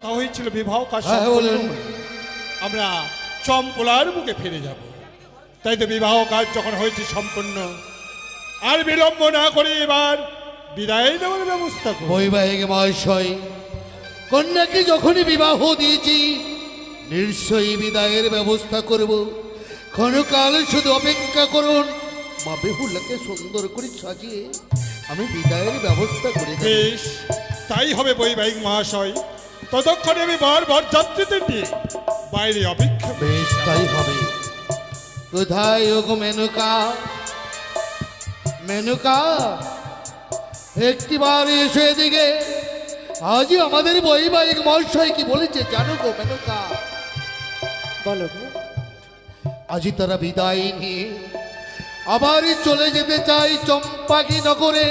তা হয়েছিল বিবাহ কাজ হ্যাঁ, বলুন। আমরা চম্পলার বুকে ফিরে যাব। তাই তো বিবাহ কাজ যখন হয়েছে সম্পূর্ণ, আর বিলম্ব না করে এবার বিদায় দেওয়ার ব্যবস্থা করব। বৈবাহিক মহাশয়, কন্যাকে যখনই বিবাহ দিয়েছি নিশ্চয়ই বিদায়ের ব্যবস্থা করব। ক্ষণকাল শুধু অপেক্ষা করুন, মা বেহুলাকে সুন্দর করে সাজিয়ে আমি বিদায়ের ব্যবস্থা করে দেব। বেশ, তাই হবে বৈবাহিক মহাশয়। ততক্ষণে আমি বর যাত্রীদের নিয়ে বাইরে অপেক্ষা করব। বেশ, তাই হবে। কোথায় ওগো মেনকা? মেনকা, একটিবার এসে এদিকে। আজই আমাদের বৈবাহিক মহাশয় কি বলেছে জানো গো মেনকা? বলো গো। আজই তারা বিদায় নিয়ে আবারই চলে যেতে চাই চম্পাকি নগরে।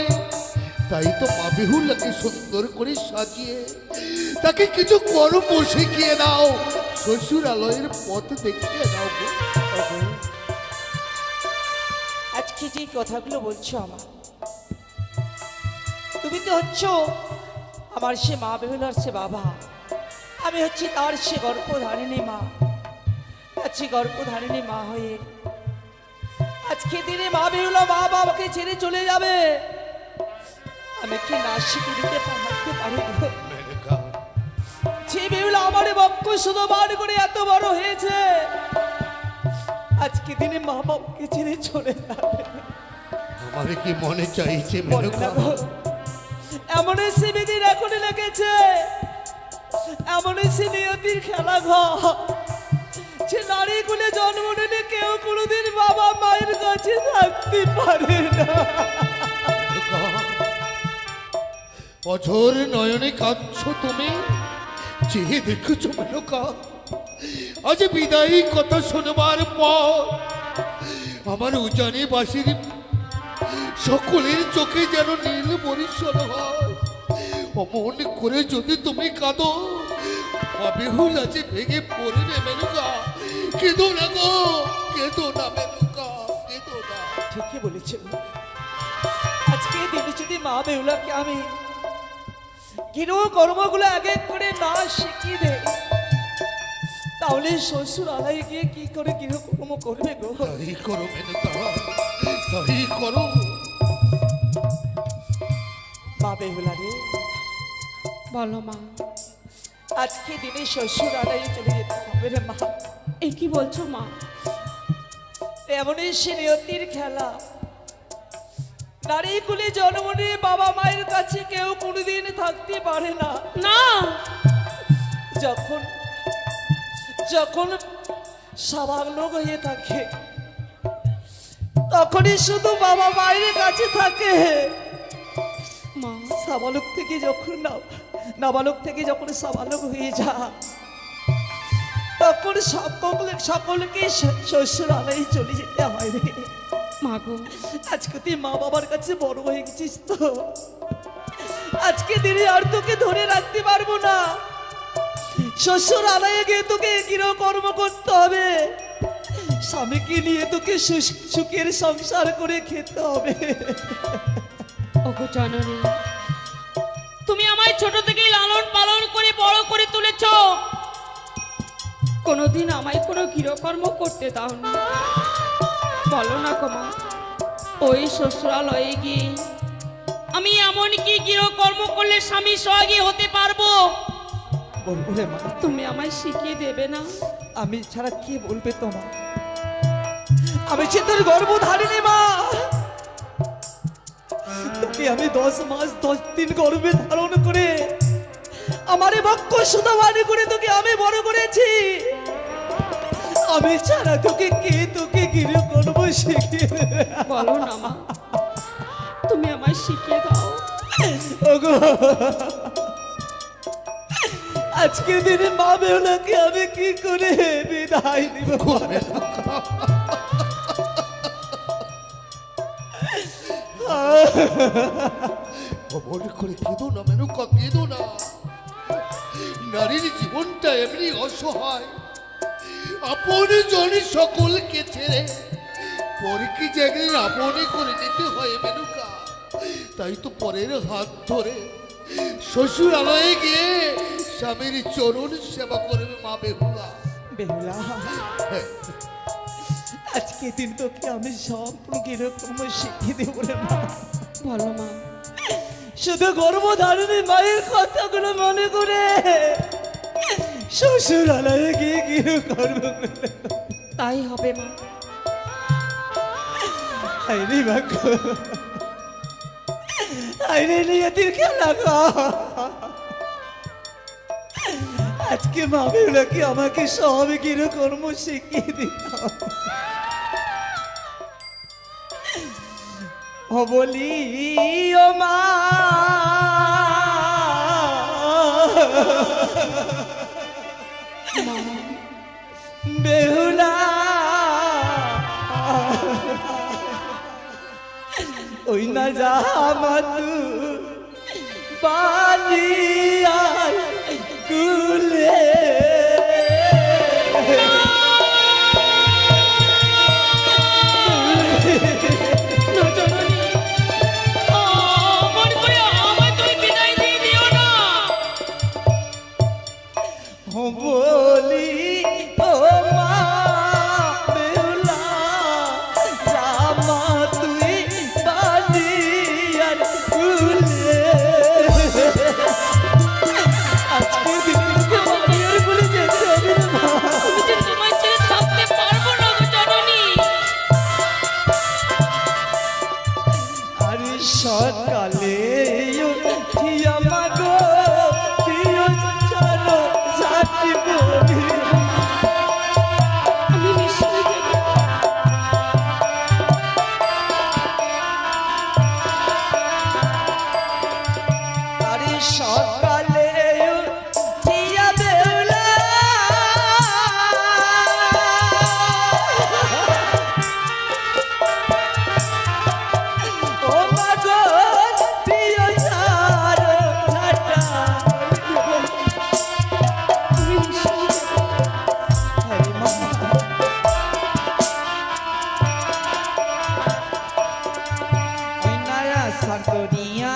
তাই তো মা বেহুলাকে সুন্দর করে সাজিয়ে তাকে কিছু কর্ম শিখিয়ে দাও, শ্বশুরালয়ের পথ দেখিয়ে দাও গো। আজকে যে কথাগুলো বলছো আমার, তুমি তো হচ্ছ আমার সে মা বেহুলার সে বাবা, আমি হচ্ছি তার সে গর্ভধারিণী মা। আজকে গর্ভধারিণী মা হয়ে আজকে দিনে মা বেহুলা মা বাবাকে ছেড়ে চলে যাবে, আমি কি না শিখে দিতে পারতে পারি গো? মেনকা, যে বেহুলা আমার বক্ষ শুধু বার করে এত বড় হয়েছে, আজকে দিনে মা বাবাকে ছেড়ে চলে যাবে। আমার কি মনে চাইছে বলো মেনকা? না গো, এমন সে বিধির এখনই লেগেছে, এমন সে নিয়তির খেলা ঘর, যে নারী কুলে জন্ম নিলে কেউ কোনোদিন বাবা মায়ের কাছে থাকতে পারে না। অঝোর নয়নে কাঁদছো তুমি, চেয়ে দেখেছো মেনকা? আজ বিদায়ী কথা শোনবার পর আমার উজানি বাসির সকলের চোখে যেন নীল বরিশন হয়। অমন করে যদি তুমি কাঁদো, মা বেহুলা যে ভেঙে পড়বে মেনকা। কেঁদো না গো, কেঁদো না মেনকা, কেঁদো না। ঠিকই বলেছে গো। আজকে দিনে যদি মা বেহুলাকে আমি গৃহ কর্মগুলো এক এক করে না শিখিয়ে দেয়, তাহলে শ্বশুর আলায় গিয়ে কি করে গৃহকর্ম করবে গো? তাই করো মেনকা, তাই করো। মা বেহুলা রে, বলো মা। আজকে দিনে শ্বশুর আলায় চলে যেতে হবে রে মা। এ কি বলছো মা? এমনই সে নিয়তির খেলা, নারী কুলে জন্ম নিয়ে বাবা মায়ের কাছে কেউ কোনোদিন থাকতে পারে না। না, যখন যখন স্বাভাবিক হয়ে থাকে তখনই শুধু বাবা মায়ের কাছে থাকে। মা সাবালক থেকে যখন নাবালক থেকে যখন সাবালক হয়ে যা, তখন সকলকে শ্বশুরালয়ে চলে যেতে হয় রে। মা গো, আজকে তুই মা বাবার কাছে বড় হয়ে গেছিস তো, আজকে দিনে আর তোকে ধরে রাখতে পারবো না। শ্বশুর আলায়ে গিয়ে তোকে গৃহকর্ম করতে হবে, স্বামীকে নিয়ে তোকে সুখের সংসার করে খেতে হবে। ওগো জননী, তুমি আমায় ছোট থেকেই লালন পালন করে বড় করে তুলেছ, কোনোদিন আমায় কোনো গৃহকর্ম করতে দাও না। বলো না গো মা, ওই শ্বশুরালয়ে গিয়ে আমি এমন কি গৃহকর্ম করলে স্বামী সোহাগী হতে পারবো? বলবো রে মা, তুমি আমায় শিখিয়ে দেবে না? আমি ছাড়া কে বলবে তোমার? আমি সে তোর গর্ভধারিণী মা, তোকে আমি 10 মাস 10 দিন গর্ভে ধারণ করে আমারে বক্ষ সুতা বাড়ি করে তোকে আমি বড় করেছি। আমি ছাড়া তোকে গৃহ করবো শিখিয়ে দেবে? বলো না মা, তুমি আমায় শিখিয়ে দাও। ওগো, আজকের দিনে মা বেহুলাকে আমি কি করে বিদায় দিব? অমন করে কেঁদো না মেনকা, কেঁদো না। নারীর জীবনটা এমনি অসহায়, আপন জন সকলকে ছেড়ে পরকে জায়গায় আপনি করে নিতে হয় মেনকা। তাই তো পরের হাত ধরে শ্বশুরালয়ে গিয়ে স্বামীর চরণ সেবা করবে মা বেহুলা। বেহুলা, হ্যাঁ, আজকে দিন তোকে আমি সব কিরকম শিখিয়ে দেবো রে মা। বলো মা। শুধু গর্ভধারণী মায়ের কথাগুলো মনে করে শ্বশুরালয়ে গিয়ে গৃহকর্ম করলে তাই হবে মা। আইরে ভাগ্য, আইরে নিয়তির খেলা গো। আজকে মা বেহুলাকে আমাকে সব গৃহকর্ম শিখিয়ে দিত। ও বলি ও মা, বেহুলা ওই না যা মাতু বালিয়া কুলে না জননী, অমন করে আমায় তুমি বিদায় দিয়ে দিও না। বলি ও মা বেহুলা, জামা তুই বালিয়ার কুলে। আজকে দিনকে বালিয়ার কুলে যেতে হবে রে মা। আমি যে তোমায় ছেড়ে থাকতে পারবো না গো জননী। আরে সকালে উঠিয়া মাগো প্রিয় চলো সাথী বলি। আমি নিশ্চয়ই দেবো। আরে সকালে উঠিয়া বেহুলা ও মাগো প্রিয় সারো ছাটা। আমি নিশ্চয়ই দেবো। আরে মা, ওই নায়া সাকরিয়া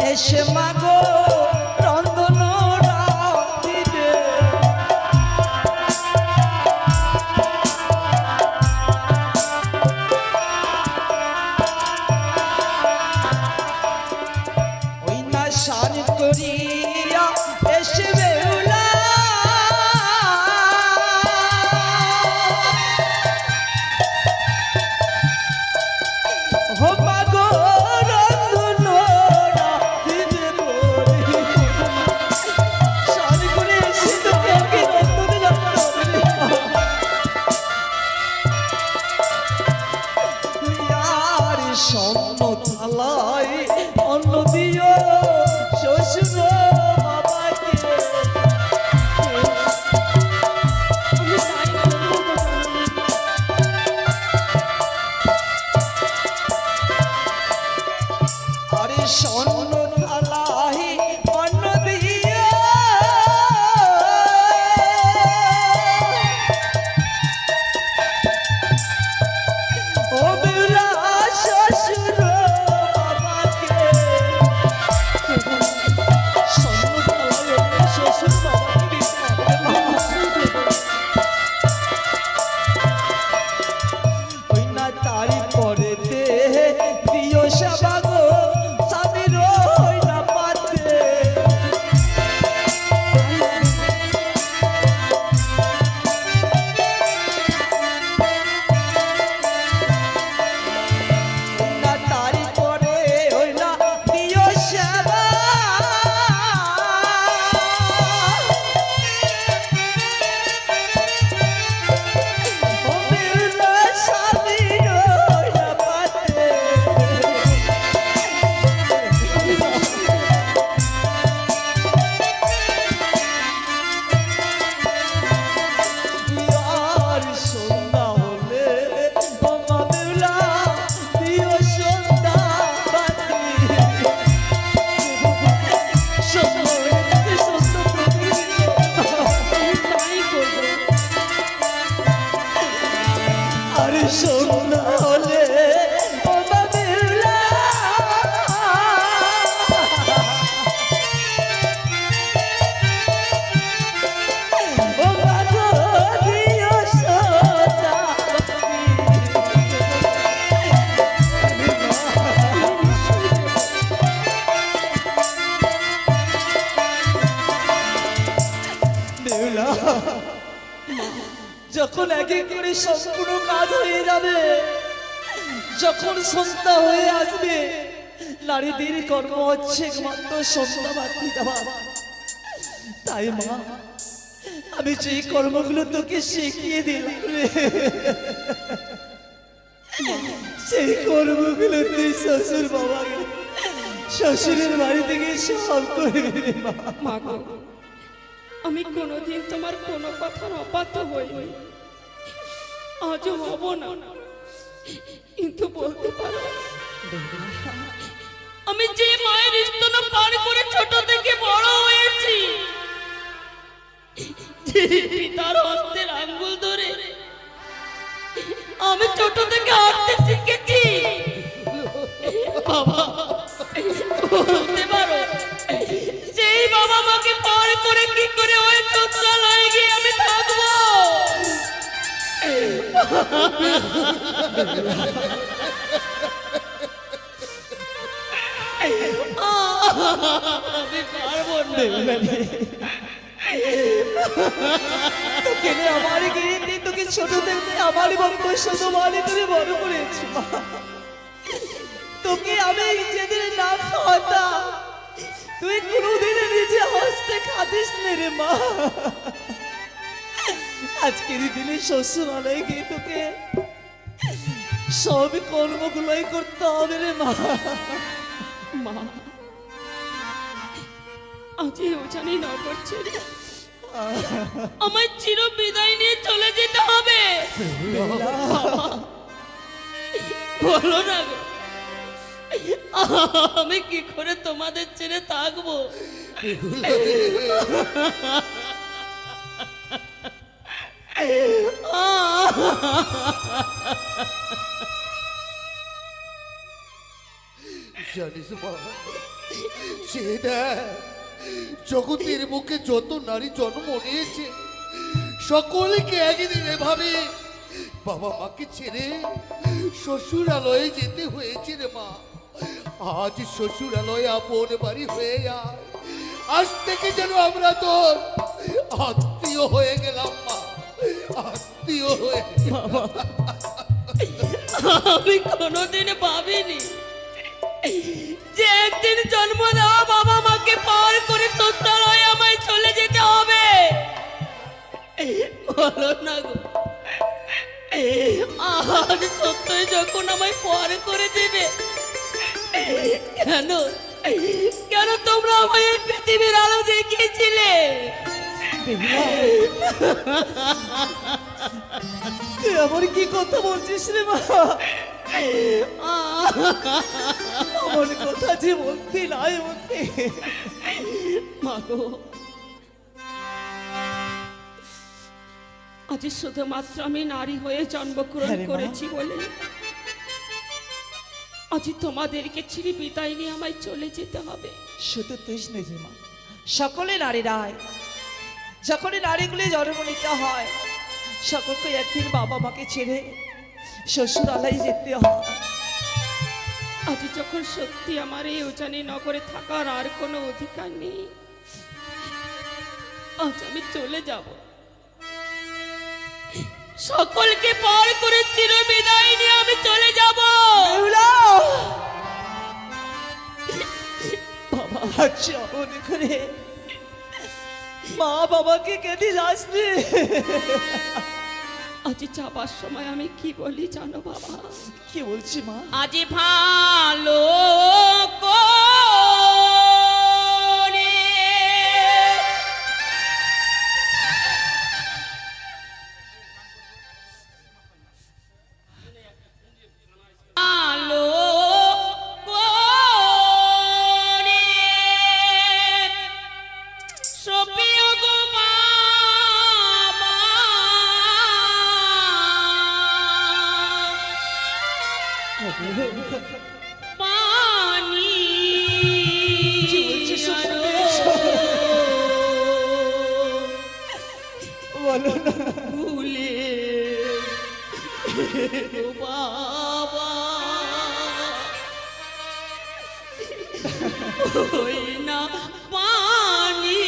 এসে মাগো রন্ধন রাঁধিবে। ওই না সার করিয়া এসে বেহুলা ও মাগো রন্ধন রাঁধিবে বলে। বেহুলা, যখন এক এক করে সম্পূর্ণ কাজ হয়ে যাবে, যখন সন্ধ্যা হয়ে আসবে, নারীদের কর্ম হচ্ছে একমাত্র সন্ধ্যা বাতি দেওয়া। তাই মা, আমি যে কর্মগুলো তোকে শিখিয়ে দিলাম রে, সেই কর্মগুলো তুই শ্বশুর বাবাকে শ্বশুরের বাড়ি থেকে সব করবি রে মা। মা গো, আমি কোনোদিন তোমার কোনো কথার অবাধ্য হইনি, আজও হব না। কিন্তু বলতে পারো, আমি যে মায়ের স্তন পান করে ছোট থেকে বড় হয়েছি, যে পিতার হস্তের আঙ্গুল ধরে আমি ছোট থেকে হাঁটতে শিখেছি, বাবা বলতে পারো, সেই বাবা মাকে পার করে কি করে ওই শ্বশুরালয়ে গিয়ে আমি থাকবো? আমি পারবো না। তোকে নিয়ে আমার গিয়ে তোকে ছোট থেকে আমার বংশ মানি করে বড় করেছি মা। তোকে আমি যেদিন না খাওয়াতাম, তুই কোনোদিন নিজে হস্তে খাদিস নে রে মা। আজকের দিনে শ্বশুরালয়ে গিয়ে তোকে সব কর্মগুলোই করতে হবে রে মা। মা, আজ ওখানে নগর ছেড়ে আমায় চির বিদায় নিয়ে চলে যেতে হবে। বলো না গো, আমি কি করে তোমাদের ছেড়ে থাকবো? জানিস মা, সে দেখ, জগতের বুকে যত নারী জন্ম নিয়েছে, সকলকে একদিন এভাবে বাবা মাকে ছেড়ে শ্বশুরালয়ে যেতে হয়েছে রে মা। আজ শ্বশুরালয় আপন বাড়ি হয়ে যায়, আজ থেকে যেন আমরা তোর আত্মীয় হয়ে গেলাম মা, আত্মীয় হয়ে। আমি কোনোদিন ভাবিনি যে একদিন জন্ম দেওয়া বাবা মাকে পার করে শ্বশুরালয়ে আমায় চলে যেতে হবে। বলো না গো, আর সত্যই যখন আমায় পার করে দেবে, কেন কেন তোমরা আমায় এই পৃথিবীর আলো দেখিয়েছিলে? তুই আমার কি কথা বলছিস রে মা? আমার কথা যে বলতে নাই বলতে। মাগো, আজ শুধুমাত্র আমি নারী হয়ে জন্মগ্রহণ হ্যাঁ রে মা। করেছি বলে আজ তোমাদেরকে ছিঁড়ে বিদায় নিয়ে আমায় চলে যেতে হবে। শুধু তুই নিজে মা, সকলে নারীরাই যখনই নারীগুলি জন্ম নিতে হয়, সকলকে একদিন বাবা মাকে ছেড়ে শ্বশুরালয়ে যেতে হয়। আজ যখন সত্যি আমার এই উজানি নগরে থাকার আর কোনো অধিকার নেই, আজ আমি চলে যাব। সকলকে পার করে চির বিদায় নিয়ে আমি চলে যাব। বেহুলা! বাবা আচ্ছা মনে করে মা বাবাকে কেঁদে যাস রে। আজ যাবার সময় আমি কি বলি জানো বাবা? কি বলছি মা? আজ ভালো করে ভালো করে সপিও গো বাবা, পানি কি বলছিস আরো বলো না। ভুলে ও বাবা, ওই না পানি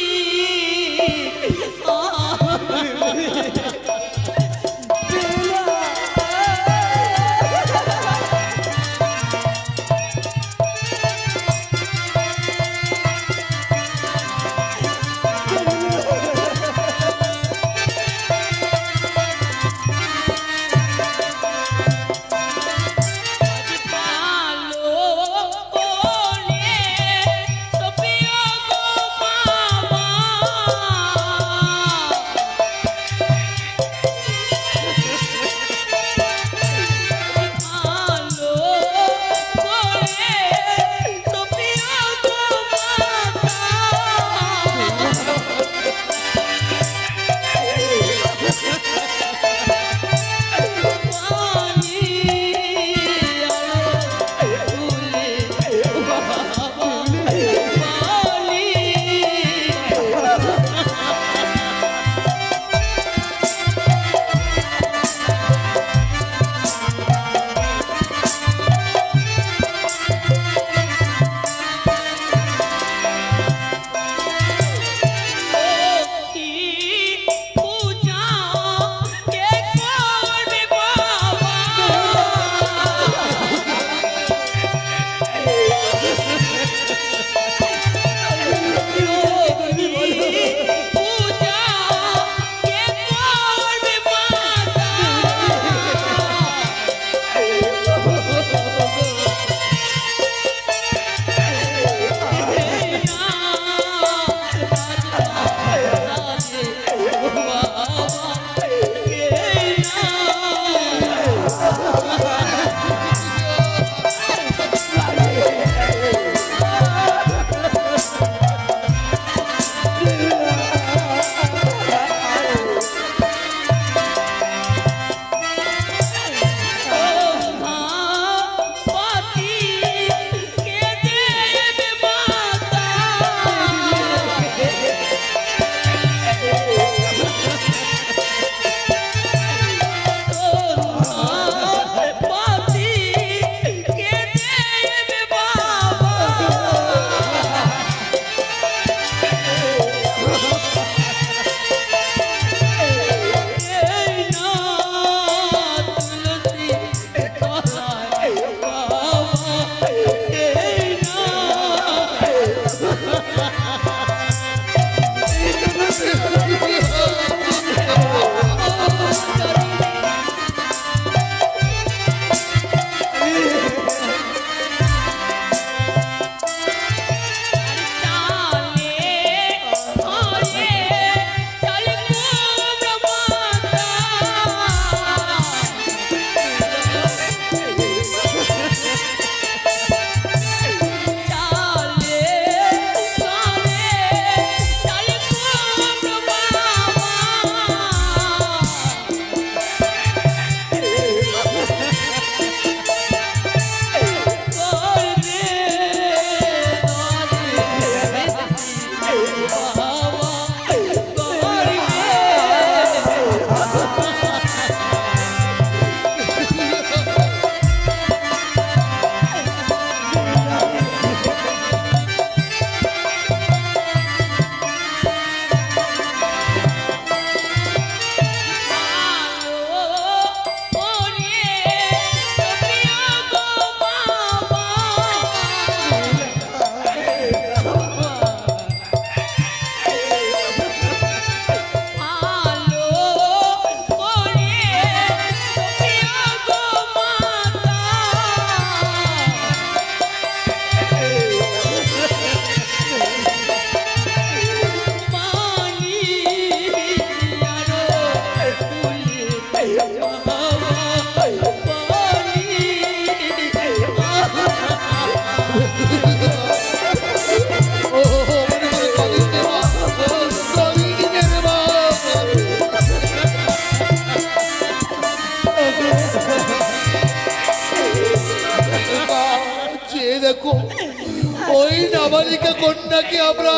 নাবালিকা কন্যাকে আমরা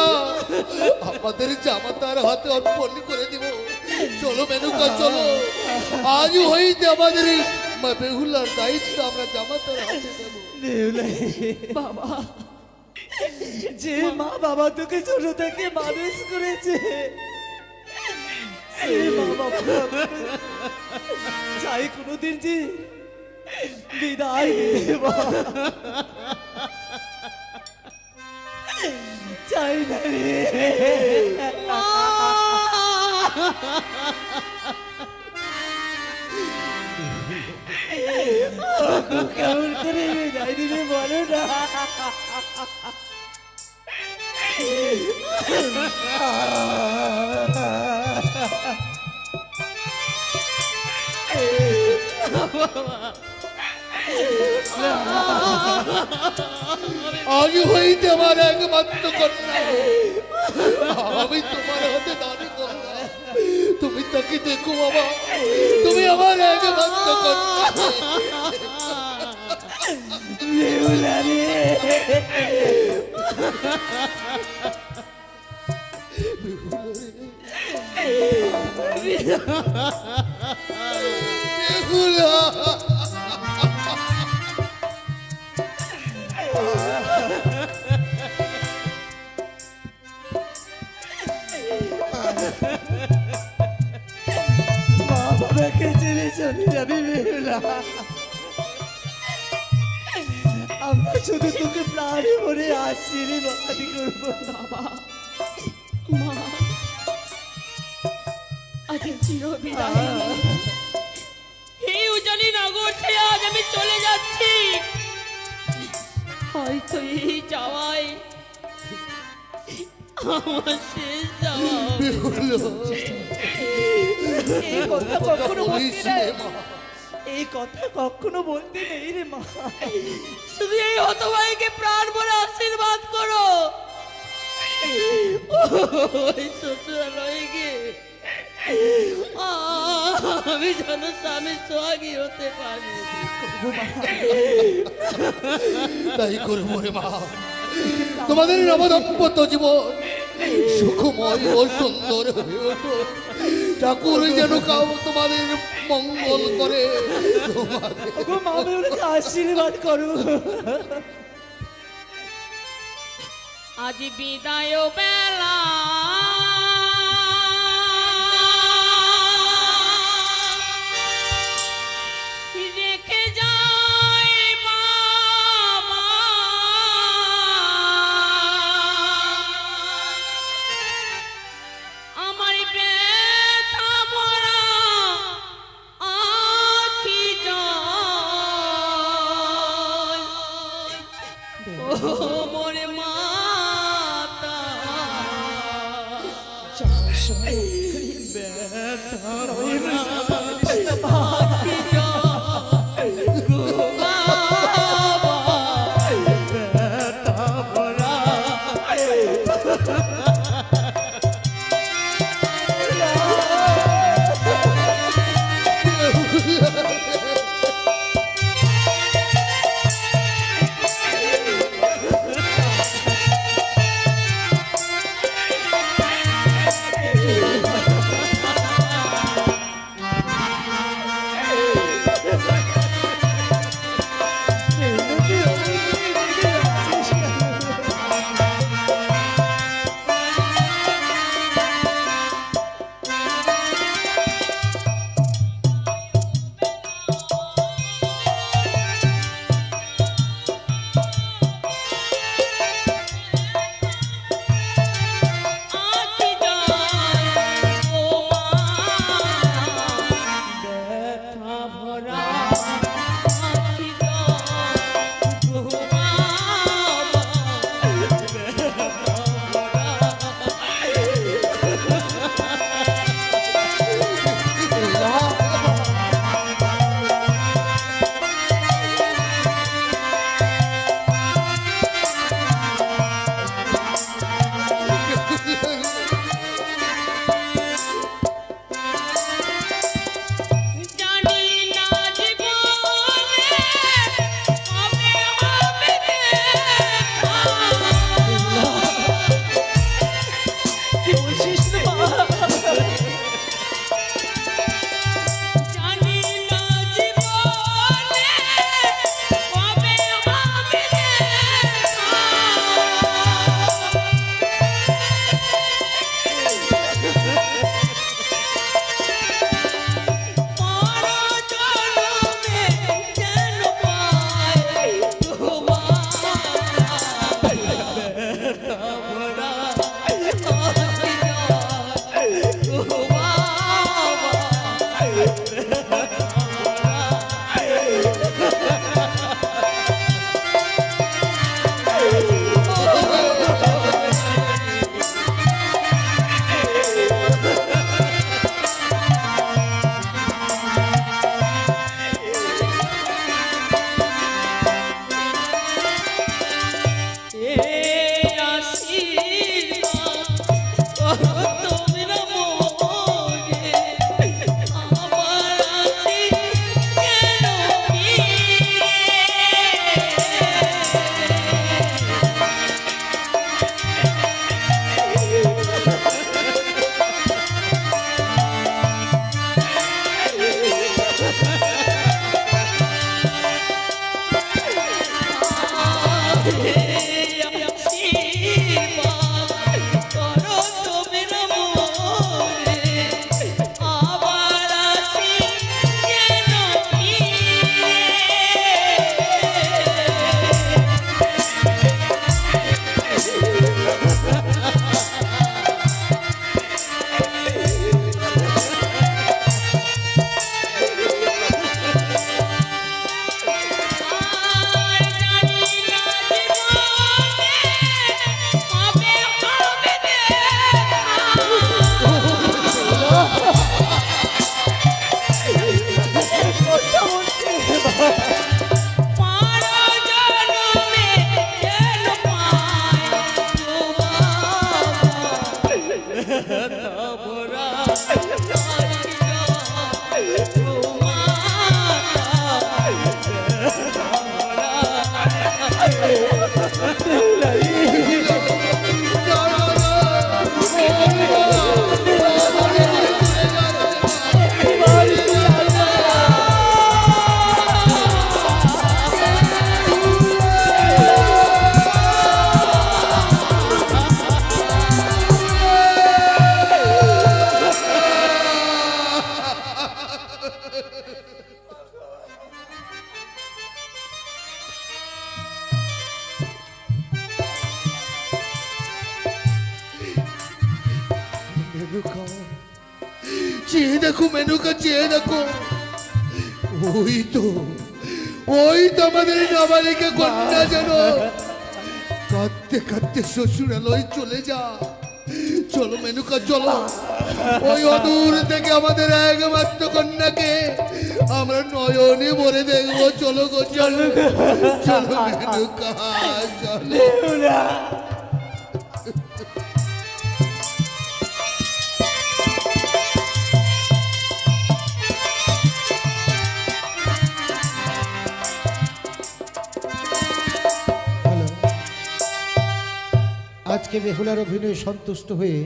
আমাদের জামাতার হাতে অর্পণ করে দিব। চলো মেনকা চলো, আজ হইতে আমাদের এই বেহুলার দায়িত্ব আমরা জামাতার হাতে দেব। বাবা, যে মা বাবা তোকে ছোট থেকে মানুষ করেছে, সেই মা বাবা চাই কোনোদিন যে বিদায় দেব, চাই না রে। কেমন করে বিদায় দিবে বলো না। আজ হইতে আমার একমাত্র কন্যা, আমি তোমার হাতে দাঁড়ি করলাম। তুমি তাকে দেখো বাবা, তুমি আমার একমাত্র কন্যা। বেহুলা রে, বেহুলা, মা বাবাকে ছেড়ে চলে যাবি বেহুলা। আমরা শুধু তোকে প্রাণে ভরে আশীর্বাদ করবো বাবা। মা, আজ চিরবিদায়। এই উজানি নগর ছেড়ে আজ আমি চলে যাচ্ছি। হয়তো এই যাওয়ায় আমার শেষ যাওয়া হবে। এই কথা কখনো বলতে বলিস নেই, রে মা। এই কথা কখনো বলতে নেই রে মা। শুধু এই হতভাগীকে প্রাণ ভরে আশীর্বাদ করো। ওই শ্বশুরালয়ে গিয়ে আমি যেন স্বামী সোহাগী হতে পারি। তাই করবো রে মা। তোমাদের নবদম্পত্য জীবন সুখময় ও সুন্দর হয়ে ওঠো। ঠাকুর যেন তোমাদের মঙ্গল করে। ওগো মা বেহুলাকে আশীর্বাদ করো। আজ বিদায় বেলা রেখে যায় বাবা, আমার ব্যথা ভরা আখি জল। ও মোরে মাতা, আখি জল গো বাবা। মেনুকা, চেয়ে দেখো মেনুকা, চেয়ে দেখো, ওই তো আমাদের নাবালিকা কন্যা যেন কাঁদতে কাঁদতে শ্বশুরালয় চলে যা। চলো মেনুকা চলো, ওই অদূর থেকে আমাদের একমাত্র কন্যাকে আমরা নয়নে ভরে দেখবো। চলো গো চলো, চলো মেনুকা চলো। আজকে বেহুলার অভিনয়ে সন্তুষ্ট হয়ে